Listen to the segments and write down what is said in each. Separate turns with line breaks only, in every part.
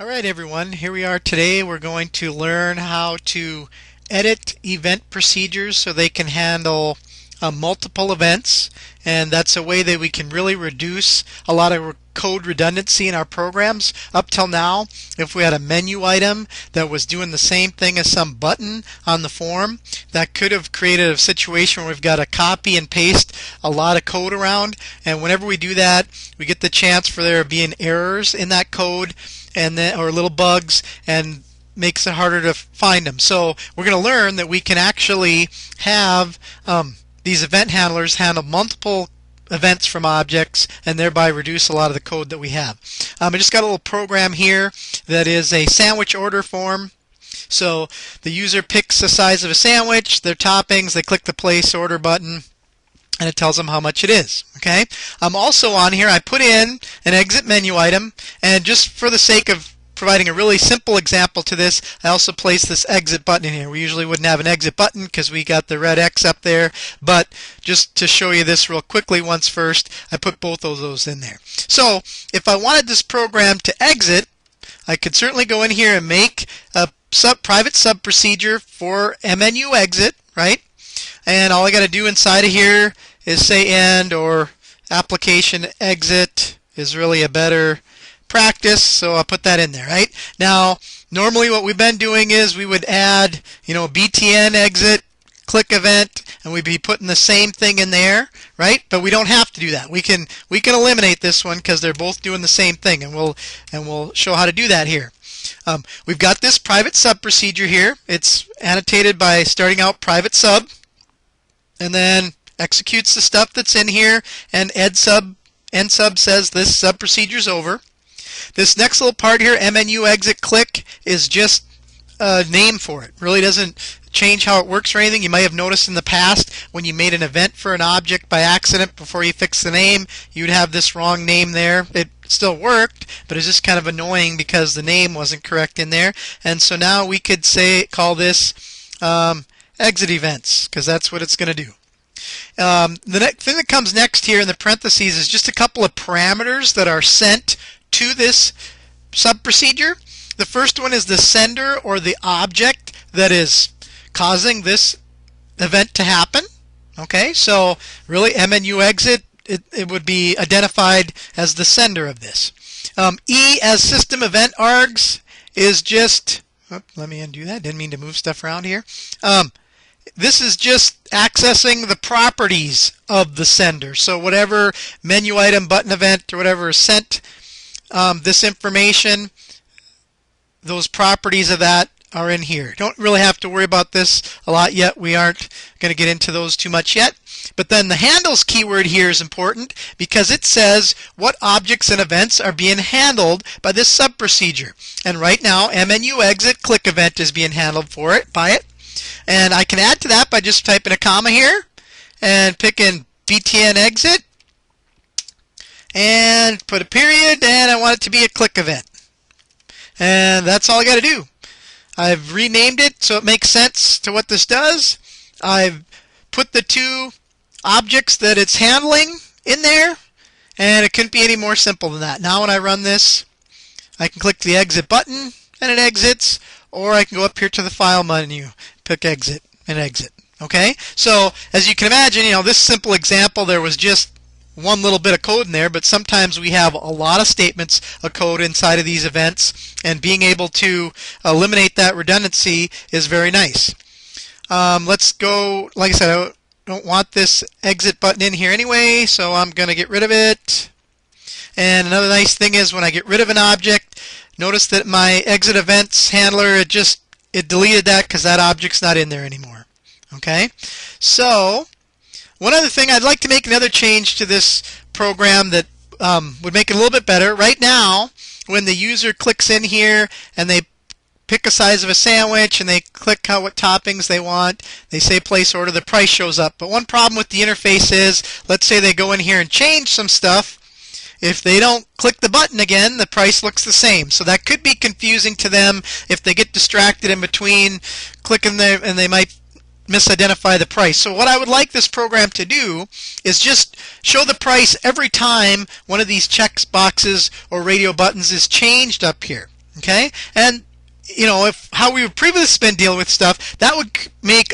Alright everyone, here we are today. We're going to learn how to edit event procedures so they can handle multiple events, and that's a way that we can really reduce a lot of code redundancy in our programs. Up till now, if we had a menu item that was doing the same thing as some button on the form, that could have created a situation where we've got to copy and paste a lot of code around, and whenever we do that, we get the chance for there being errors in that code or little bugs, and makes it harder to find them. So we're going to learn that we can actually have these event handlers handle multiple events from objects and thereby reduce a lot of the code that we have. I just got a little program here that is a sandwich order form. So the user picks the size of a sandwich, their toppings, they click the place order button, and it tells them how much it is. Okay. Also on here, I put in an exit menu item, and just for the sake of providing a really simple example to this, I also placed this exit button in here. We usually wouldn't have an exit button because we got the red X up there, but just to show you this real quickly once first, I put both of those in there. So if I wanted this program to exit, I could certainly go in here and make a private sub procedure for menu exit, right? And all I got to do inside of here is say end, or application exit is really a better practice, so I'll put that in there, right? Now, normally what we've been doing is we would add, btn exit, click event, and we'd be putting the same thing in there, right? But we don't have to do that. We can eliminate this one because they're both doing the same thing, and we'll show how to do that here. We've got this private sub procedure here. It's annotated by starting out private sub, and then executes the stuff that's in here, and end sub says this sub procedure's over. This next little part here, menu exit click, is just a name for it. Really doesn't change how it works or anything. You might have noticed in the past when you made an event for an object by accident before you fixed the name, you'd have this wrong name there. It still worked, but it's just kind of annoying because the name wasn't correct in there. And so now we could call this exit events, because that's what it's going to do. The next thing that comes next here in the parentheses is just a couple of parameters that are sent to this sub procedure. The first one is the sender, or the object that is causing this event to happen. Okay, so really menu exit, it would be identified as the sender of this. E as system event args is just, let me undo that, didn't mean to move stuff around here. This is just accessing the properties of the sender. So whatever menu item, button event, or whatever is sent this information, those properties of that are in here. Don't really have to worry about this a lot yet. We aren't going to get into those too much yet. But then the handles keyword here is important because it says what objects and events are being handled by this sub procedure. And right now, menu exit click event is being handled by it. And I can add to that by just typing a comma here and picking btn exit and put a period, and I want it to be a click event. And that's all I got to do. I've renamed it so it makes sense to what this does. I've put the two objects that it's handling in there, and it couldn't be any more simple than that. Now when I run this, I can click the exit button and it exits, or I can go up here to the file menu, pick exit, and exit. Okay, so as you can imagine, this simple example, there was just one little bit of code in there, but sometimes we have a lot of statements of code inside of these events, and being able to eliminate that redundancy is very nice. Let's go, like I said, I don't want this exit button in here anyway, so I'm going to get rid of it. And another nice thing is when I get rid of an object, notice that my exit events handler, it deleted that because that object's not in there anymore. Okay, so one other thing, I'd like to make another change to this program that would make it a little bit better. Right now, when the user clicks in here and they pick a size of a sandwich and they click what toppings they want, they say place order, the price shows up. But one problem with the interface is, let's say they go in here and change some stuff. If they don't click the button again, the price looks the same. So that could be confusing to them if they get distracted in between clicking there, and they might misidentify the price. So what I would like this program to do is just show the price every time one of these check boxes or radio buttons is changed up here. Okay, and you know, if how we would previously been dealing with stuff, that would make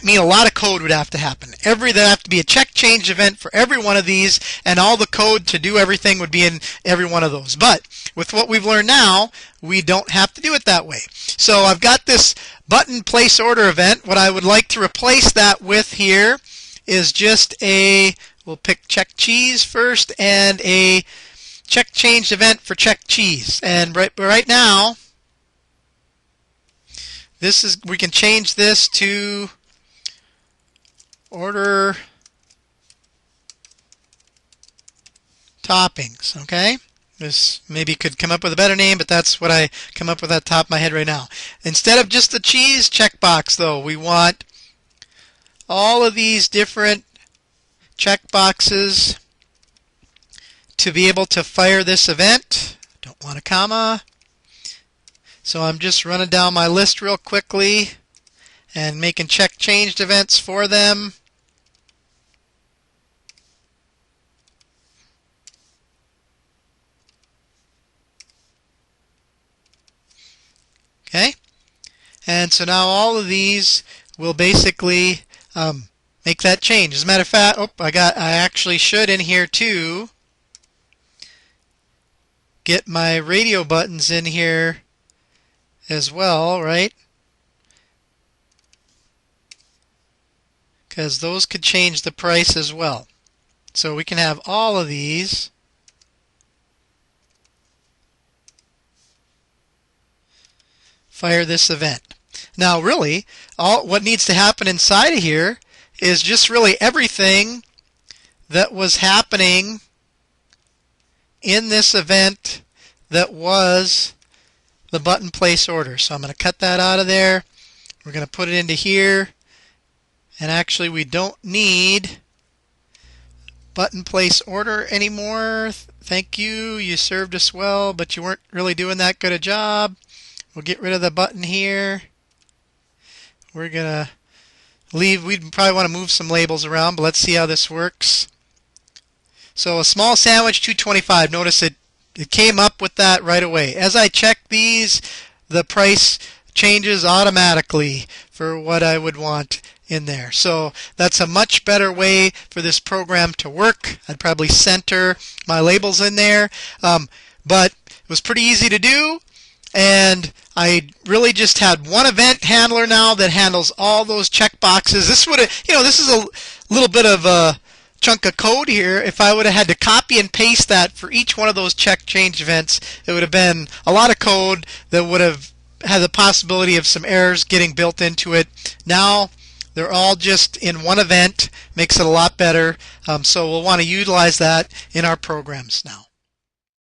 mean a lot of code would have to happen. There'd have to be a check change event for every one of these, and all the code to do everything would be in every one of those. But with what we've learned now, we don't have to do it that way. So I've got this button place order event. What I would like to replace that with here is just we'll pick check cheese first, and a check change event for check cheese. And right now, we can change this to order toppings. Okay, this maybe could come up with a better name, but that's what I come up with at the top of my head right now. Instead of just the cheese checkbox, though, we want all of these different checkboxes to be able to fire this event. Don't want a comma. So I'm just running down my list real quickly and making check changed events for them. Okay, and so now all of these will basically make that change. As a matter of fact, I actually should in here too get my radio buttons in here as well, right? Because those could change the price as well. So we can have all of these. Fire this event. Now really, what needs to happen inside of here is just really everything that was happening in this event that was the button place order. So I'm going to cut that out of there. We're going to put it into here. And actually we don't need button place order anymore. Thank you. You served us well, but you weren't really doing that good a job. We'll get rid of the button here. We're going to leave. We'd probably want to move some labels around, but let's see how this works. So a small sandwich, $2.25. Notice it came up with that right away. As I check these, the price changes automatically for what I would want in there. So that's a much better way for this program to work. I'd probably center my labels in there, but it was pretty easy to do, and I really just had one event handler now that handles all those checkboxes. This would have, this is a little bit of a chunk of code here. If I would have had to copy and paste that for each one of those check change events, it would have been a lot of code that would have had the possibility of some errors getting built into it. Now they're all just in one event, makes it a lot better. So we'll want to utilize that in our programs now.